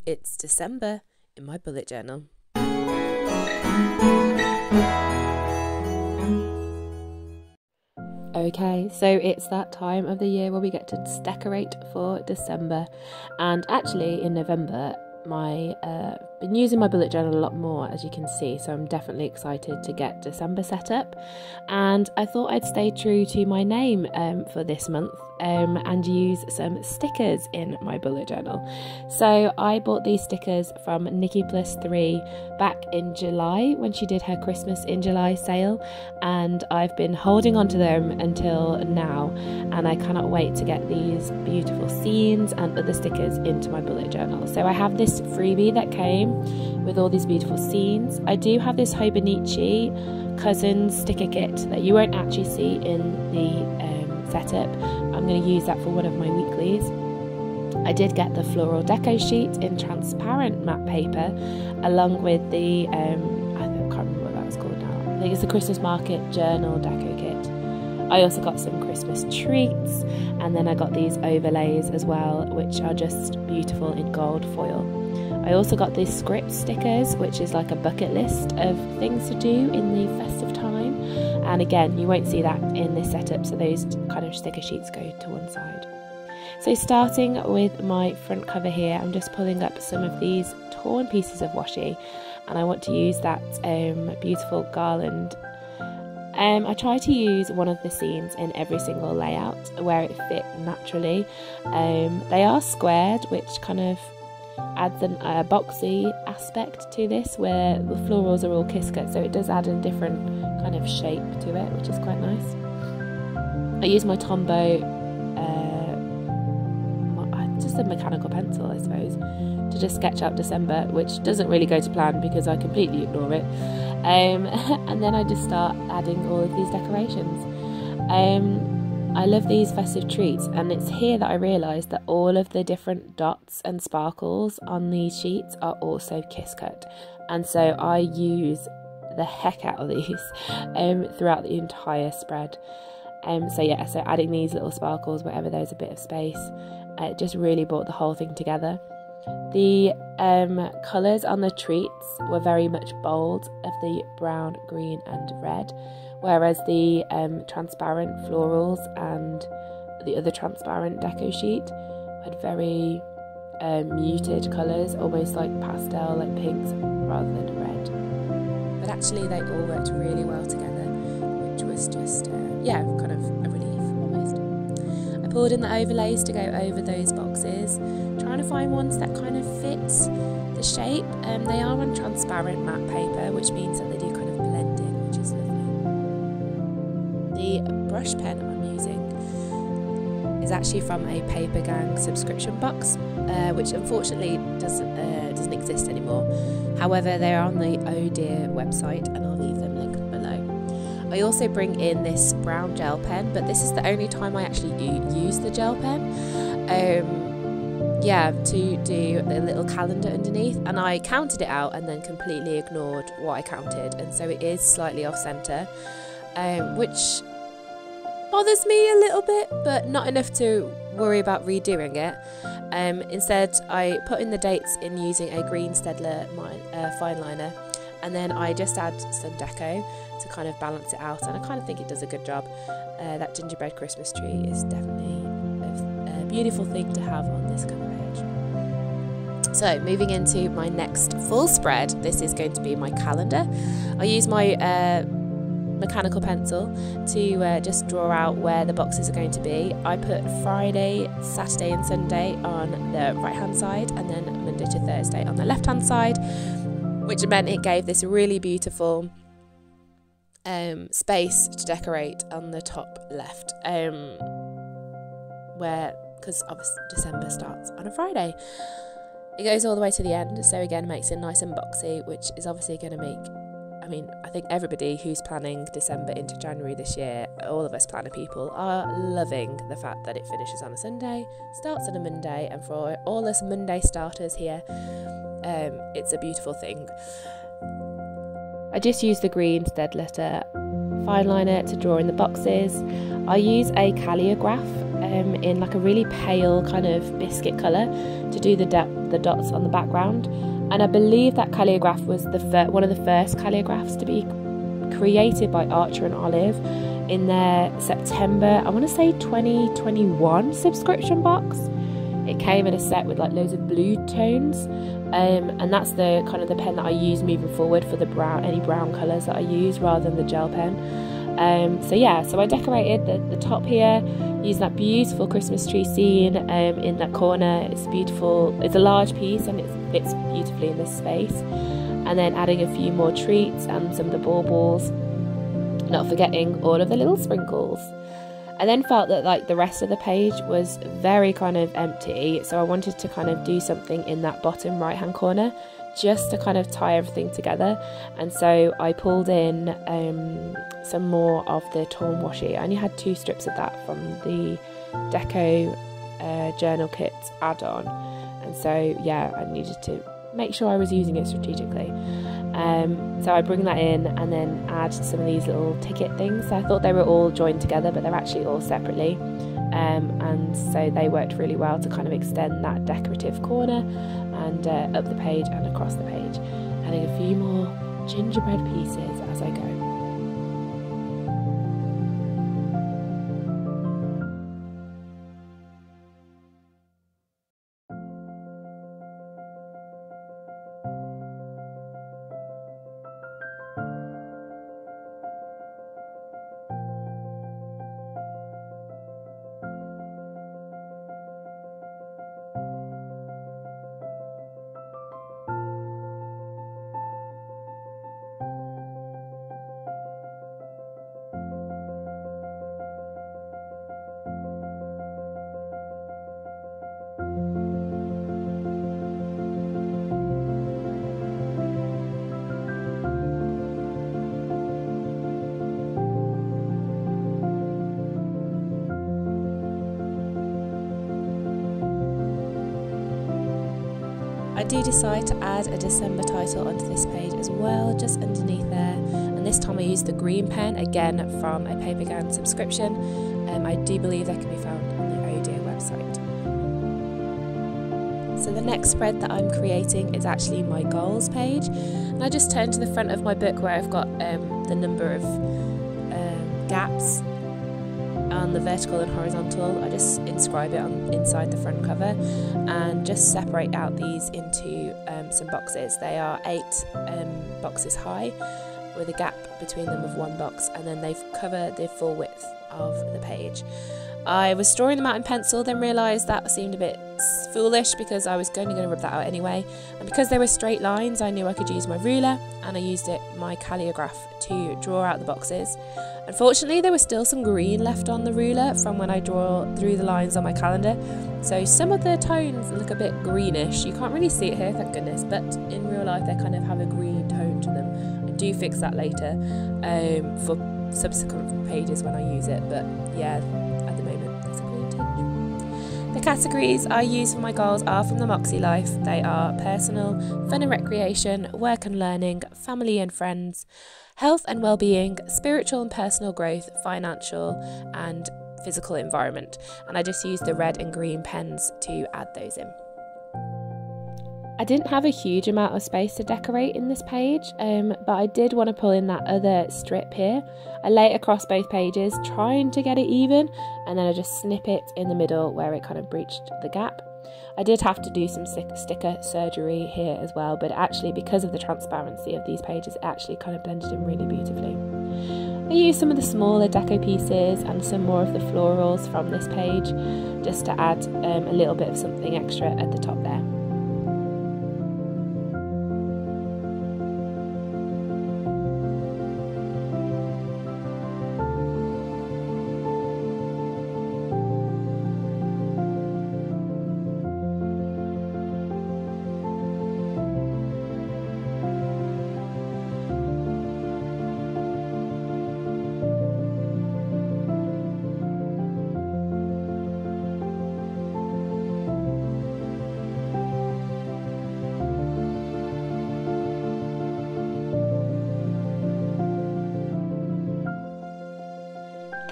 It's December in my bullet journal. Okay, so it's that time of the year where we get to decorate for December, and actually in November my been using my bullet journal a lot more, as you can see, so I'm definitely excited to get December set up. And I thought I'd stay true to my name for this month and use some stickers in my bullet journal. So I bought these stickers from Nikki Plus 3 back in July when she did her Christmas in July sale, and I've been holding on to them until now, and I cannot wait to get these beautiful scenes and other stickers into my bullet journal. So I have this freebie that came with all these beautiful scenes. I do have this Hobonichi Cousins sticker kit that you won't actually see in the setup. I'm going to use that for one of my weeklies. I did get the floral deco sheet in transparent matte paper, along with the I can't remember what that was called now. I think it's the Christmas Market journal deco kit. I also got some Christmas treats, and then I got these overlays as well, which are just beautiful in gold foil. I also got these script stickers, which is like a bucket list of things to do in the festive time. And again, you won't see that in this setup, so those kind of sticker sheets go to one side. So starting with my front cover here, I'm just pulling up some of these torn pieces of washi, and I want to use that beautiful garland. I try to use one of the scenes in every single layout where it fit naturally. They are squared, which kind of adds a boxy aspect to this, where the florals are all kiss cut, so it does add a different kind of shape to it, which is quite nice. I use my Tombow, just a mechanical pencil, I suppose, to just sketch out December, which doesn't really go to plan because I completely ignore it. And then I just start adding all of these decorations. I love these festive treats, and it's here that I realised that all of the different dots and sparkles on these sheets are also kiss cut, and so I use the heck out of these throughout the entire spread. So adding these little sparkles wherever there's a bit of space, it just really brought the whole thing together. The colours on the treats were very much bold, of the brown, green and red, whereas the transparent florals and the other transparent deco sheet had very muted colours, almost like pastel, like pinks rather than red. But actually they all worked really well together, which was just kind of a relief almost. I pulled in the overlays to go over those boxes, trying to find ones that kind of fit the shape. They are on transparent matte paper, which means that they do kind of blend in, which is lovely. The brush pen I'm using is actually from a Paper Gang subscription box, which unfortunately doesn't exist anymore. However, they are on the Oh Dear website, and I'll leave them linked below. I also bring in this brown gel pen, but this is the only time I actually use the gel pen. To do the little calendar underneath, and I counted it out and then completely ignored what I counted, and so it is slightly off centre, which bothers me a little bit, but not enough to worry about redoing it. Instead, I put in the dates in using a green Staedtler fine liner, and then I just add some deco to kind of balance it out, and I kind of think it does a good job. That gingerbread Christmas tree is definitely a beautiful thing to have on this cover page. So moving into my next full spread, this is going to be my calendar. I use my mechanical pencil to just draw out where the boxes are going to be. I put Friday, Saturday and Sunday on the right hand side, and then Monday to Thursday on the left hand side, which meant it gave this really beautiful space to decorate on the top left, because obviously December starts on a Friday. It goes all the way to the end, so again makes it nice and boxy, which is obviously going to make, I think everybody who's planning December into January this year, all of us planner people, are loving the fact that it finishes on a Sunday, starts on a Monday, and for all us Monday starters here, it's a beautiful thing. I just used the green Staedtler fine liner to draw in the boxes. I use a calligraph in like a really pale kind of biscuit colour to do the dots on the background, and I believe that calligraph was one of the first calligraphs to be created by Archer and Olive in their September, I want to say 2021 subscription box. It came in a set with like loads of blue tones, and that's the kind of the pen that I use moving forward for the any brown colours that I use rather than the gel pen. So yeah, so I decorated the top here using that beautiful Christmas tree scene in that corner. It's beautiful, it's a large piece and it fits beautifully in this space. And then adding a few more treats and some of the baubles, not forgetting all of the little sprinkles. I then felt that like the rest of the page was very kind of empty, so I wanted to kind of do something in that bottom right hand corner just to kind of tie everything together. And so I pulled in some more of the torn washi. I only had 2 strips of that from the Deco journal kit add-on, and so yeah, I needed to make sure I was using it strategically. So I bring that in and then add some of these little ticket things. So I thought they were all joined together, but they're actually all separately, and so they worked really well to kind of extend that decorative corner and up the page and across the page, adding a few more gingerbread pieces as I go. I do decide to add a December title onto this page as well, just underneath there, and this time I used the green pen, again from a Papergan subscription. I do believe that can be found on the Oh Dear website. So the next spread that I'm creating is actually my goals page, and I just turn to the front of my book where I've got the number of gaps on the vertical and horizontal. I just inscribe it on inside the front cover and just separate out these into some boxes. They are 8 boxes high with a gap between them of 1 box, and then they cover the full width of the page. I was drawing them out in pencil, then realised that seemed a bit foolish because I was only going to rub that out anyway, and because they were straight lines I knew I could use my ruler, and I used my calligraph to draw out the boxes. Unfortunately there was still some green left on the ruler from when I draw through the lines on my calendar, so some of the tones look a bit greenish. You can't really see it here, thank goodness, but in real life they kind of have a green tone to them. I do fix that later for subsequent pages when I use it, but yeah, at the moment there's a green tinge. The categories I use for my goals are from the Moxie Life. They are personal, fun and recreation, work and learning, family and friends, health and well-being, spiritual and personal growth, financial and physical environment, and I just use the red and green pens to add those in. I didn't have a huge amount of space to decorate in this page, but I did want to pull in that other strip here. I lay it across both pages trying to get it even, and then I just snip it in the middle where it kind of breached the gap. I did have to do some sticker surgery here as well, but actually because of the transparency of these pages it actually kind of blended in really beautifully. I used some of the smaller deco pieces and some more of the florals from this page just to add a little bit of something extra at the top there.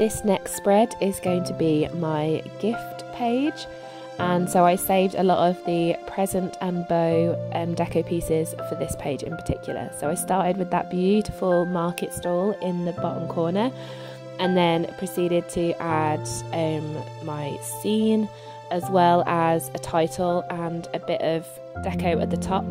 This next spread is going to be my gift page, and so I saved a lot of the present and bow deco pieces for this page in particular. So I started with that beautiful market stall in the bottom corner, and then proceeded to add my scene, as well as a title and a bit of deco at the top.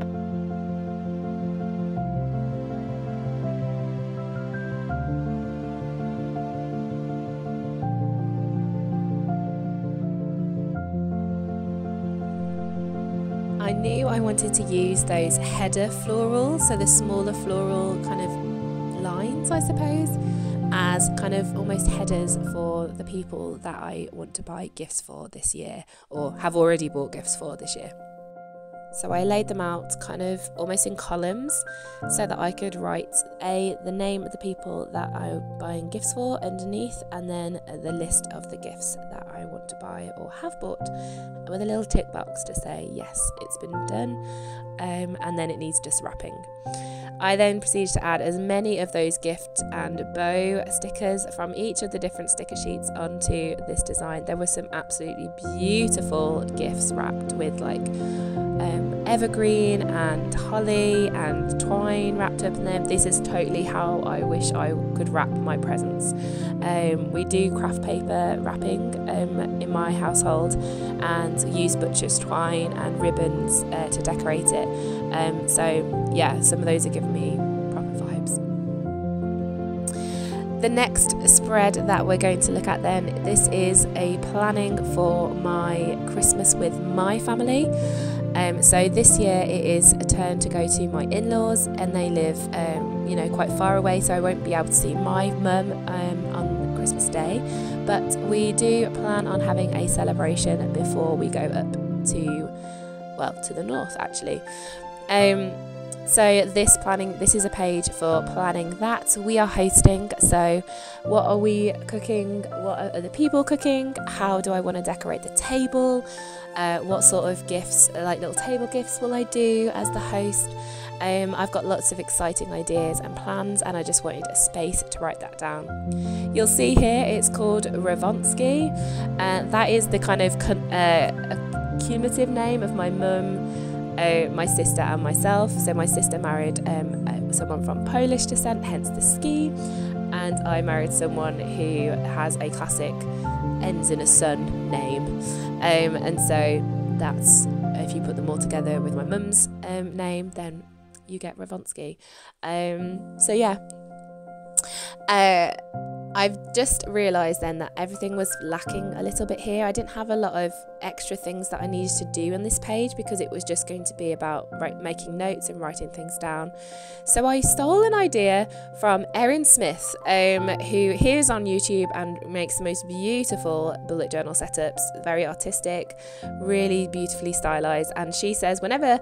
I knew I wanted to use those header florals, so the smaller floral kind of lines, I suppose, as kind of almost headers for the people that I want to buy gifts for this year, or have already bought gifts for this year. So I laid them out kind of almost in columns so that I could write the name of the people that I'm buying gifts for underneath, and then the list of the gifts that I want to buy or have bought, with a little tick box to say yes, it's been done, and then it needs just wrapping. I then proceeded to add as many of those gift and bow stickers from each of the different sticker sheets onto this design. There were some absolutely beautiful gifts wrapped with like evergreen and holly and twine wrapped up in them. This is totally how I wish I could wrap my presents. We do craft paper wrapping in my household, and use butcher's twine and ribbons to decorate it. So yeah, some of those are giving me proper vibes. The next spread that we're going to look at then, this is a planning for my Christmas with my family. So this year it is a turn to go to my in-laws, and they live quite far away, so I won't be able to see my mum on Christmas Day, but we do plan on having a celebration before we go up to the north actually. So this is a page for planning that. We are hosting, so what are we cooking? What are the people cooking? How do I want to decorate the table? What sort of gifts, like little table gifts, will I do as the host? I've got lots of exciting ideas and plans, and I just wanted a space to write that down. You'll see here it's called Revonsky. That is the kind of cumulative name of my mum, my sister and myself. So my sister married someone from Polish descent, hence the ski, and I married someone who has a classic ends in a son name, and so that's, if you put them all together with my mum's name, then you get Revonsky. So yeah, I've just realised then that everything was lacking a little bit here. I didn't have a lot of extra things that I needed to do on this page, because it was just going to be about making notes and writing things down. So I stole an idea from Erin Smith, who here is on YouTube and makes the most beautiful bullet journal setups, very artistic, really beautifully stylized, and she says whenever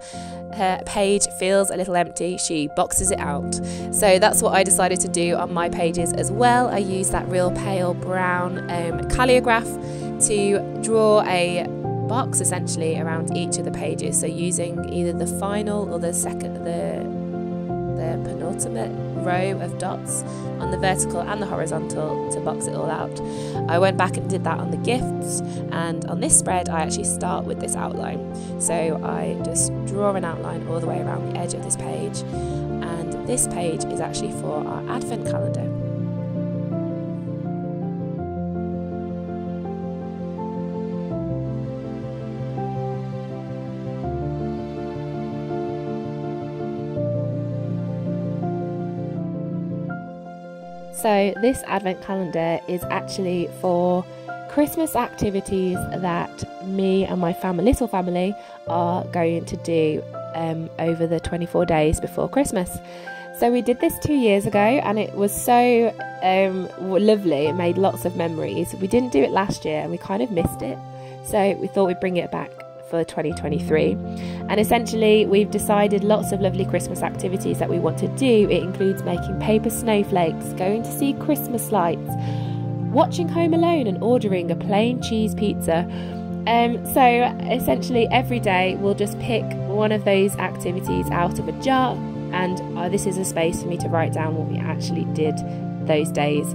her page feels a little empty, she boxes it out. So that's what I decided to do on my pages as well. I used that real pale brown calligraph to draw a box essentially around each of the pages, so using either the final or the penultimate row of dots on the vertical and the horizontal to box it all out. I went back and did that on the gifts, and on this spread I actually start with this outline, so I just draw an outline all the way around the edge of this page, and this page is actually for our advent calendar. So this advent calendar is actually for Christmas activities that me and my little family are going to do over the 24 days before Christmas. So we did this 2 years ago, and it was so lovely. It made lots of memories. We didn't do it last year and we kind of missed it, so we thought we'd bring it back for 2023. And essentially we've decided lots of lovely Christmas activities that we want to do. It includes making paper snowflakes, going to see Christmas lights, watching Home Alone, and ordering a plain cheese pizza. So essentially every day we'll just pick one of those activities out of a jar, and this is a space for me to write down what we actually did those days.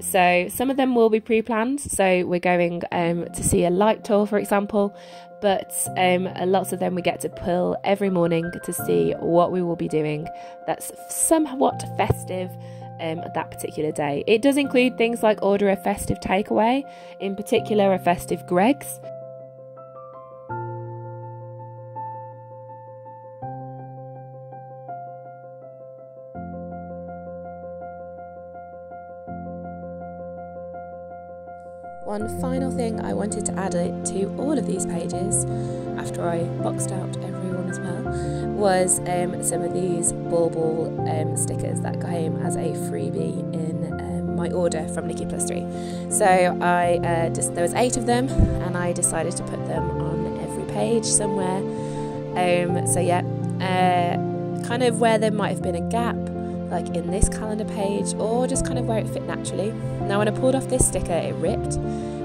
So some of them will be pre-planned, so we're going to see a light tour, for example, but lots of them we get to pull every morning to see what we will be doing that's somewhat festive that particular day. It does include things like order a festive takeaway, in particular a festive Greggs. One final thing I wanted to add to all of these pages, after I boxed out everyone as well, was some of these bauble stickers that came as a freebie in my order from Nikki Plus 3. So there was 8 of them, and I decided to put them on every page somewhere. So yeah, kind of where there might have been a gap, like in this calendar page, or just kind of where it fit naturally. Now when I pulled off this sticker, it ripped,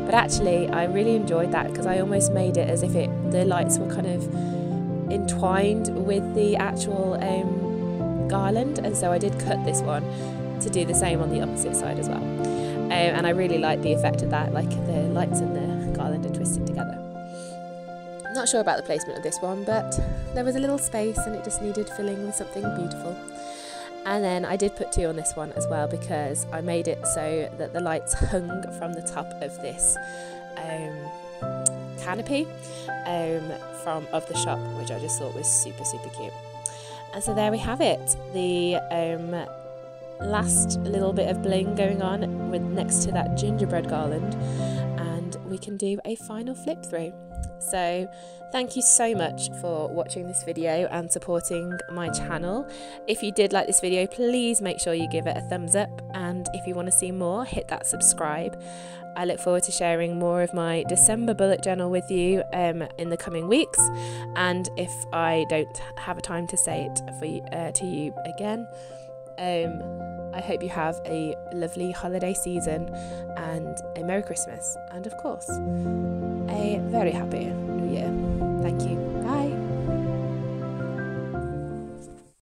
but actually I really enjoyed that because I almost made it as if the lights were kind of entwined with the actual garland, and so I did cut this one to do the same on the opposite side as well. And I really like the effect of that, like the lights and the garland are twisted together. I'm not sure about the placement of this one, but there was a little space and it just needed filling with something beautiful. And then I did put 2 on this one as well, because I made it so that the lights hung from the top of this canopy of the shop, which I just thought was super cute. And so there we have it, the last little bit of bling going on with next to that gingerbread garland, and we can do a final flip through. So thank you so much for watching this video and supporting my channel. If you did like this video, please make sure you give it a thumbs up, and if you want to see more, hit that subscribe. I look forward to sharing more of my December bullet journal with you in the coming weeks, and if I don't have a time to say it to you again, I hope you have a lovely holiday season and a Merry Christmas, and of course a very happy New Year.